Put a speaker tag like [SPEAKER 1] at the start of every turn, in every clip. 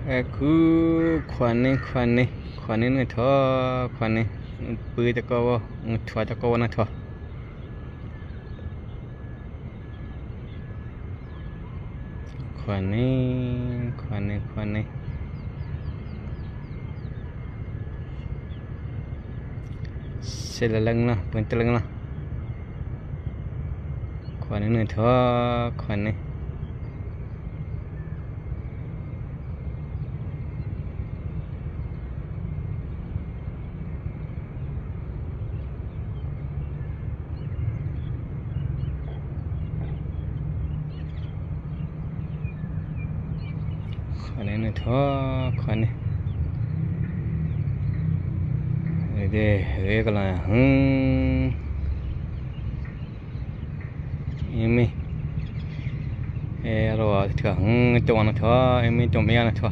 [SPEAKER 1] คือควันนี่นะทอควันนี่ปื้อตะกอถั่วตะกอนะทอควันนี่เสร็จแล้วนะเปิ้นตะลึงนะควันนี่นะทอควันนี่ควันนี่นะทอควันนี่เด้เอ้ก็ล่ะEmi ro thua chong na thua emi chong me na thua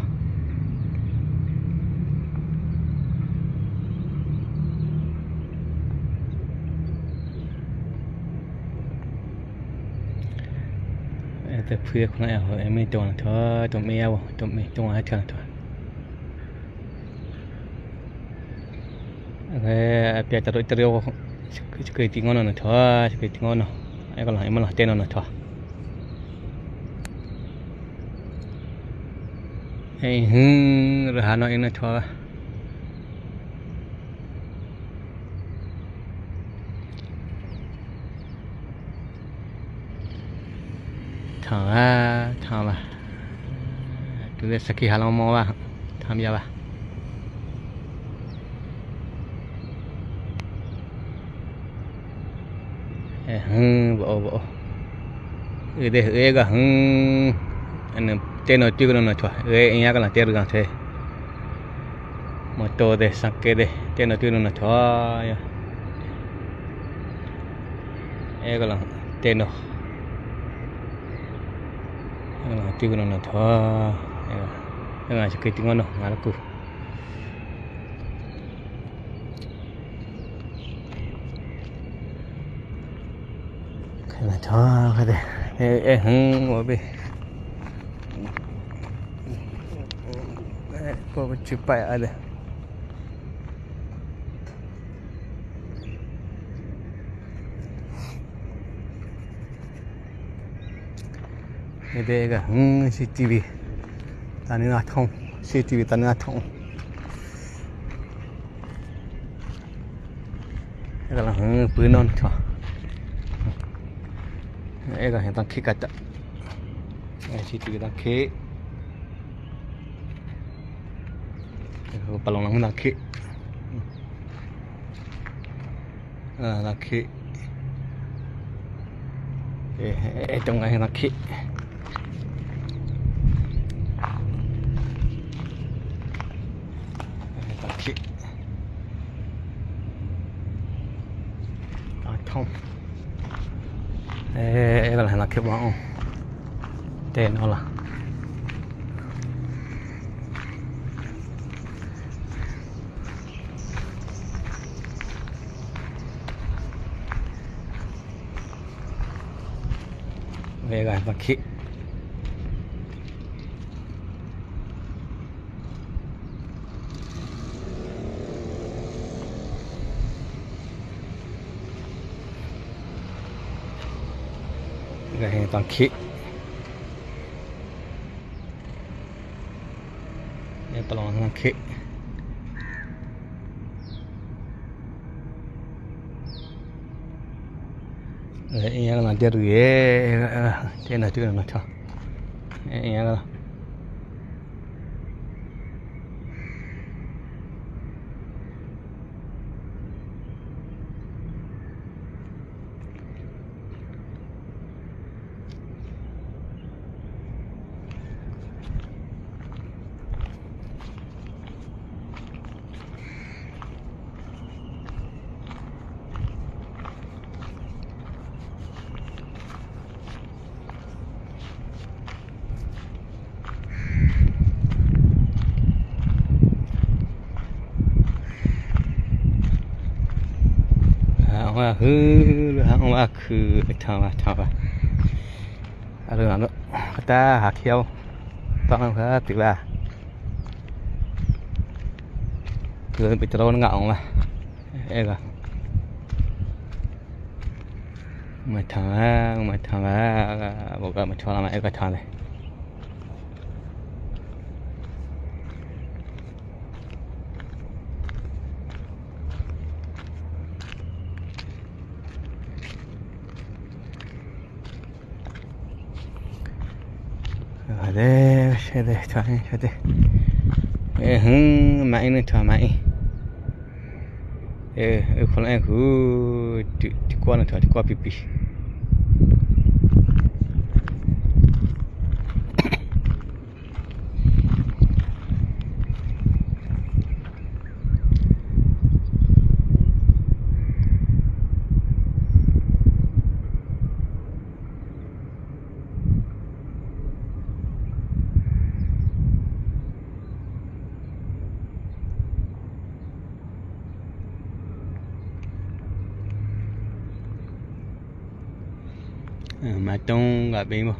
[SPEAKER 1] te phue khna ya ho emi chong na thua chong me ya chong ha thua thua pia ta ro trio cái tiếng ngon nó thua cái tiếng ngon nó ai còn lại mà là tên nó thua hey rồi hà nội nó thua thằng mà tôi sẽ kí hà long mò ba tham gia ba bộ để ga anh tên nó tiêu nó thôi anh cái là tiêu được thế motor de sake de tên nó tiêu nó thôi cái là tên nó tiêu nó thôi cái là cái tiếng nó mà nó cũ là cho cái này ở bên có một chụp bài ở đây đây là CCTV tani na thông CCTV tani na thông đây là bữa non cho cái này đang khí cắt này chỉ từ đang khí balon lang đang khí đang khí trong này đang khí đang khí thông cái này là cái bóng tên nó là về gài và khí gài toàn khíเนี่ยตลอดทั้งkhí anh em làm tiền rồi trên là chưa là cho anh emว่าว่าคือทำว่าอะไรนั่นตาหาเขียวต้องครับติว่า คือไปตรอนงามาเอกมาทางบอกว่ามาทางมาเอกทางเลยهذا هذا معي نتوى معيคนแรกคือที่กว่านะที่กว่าปีมาตรงกับเบงบ่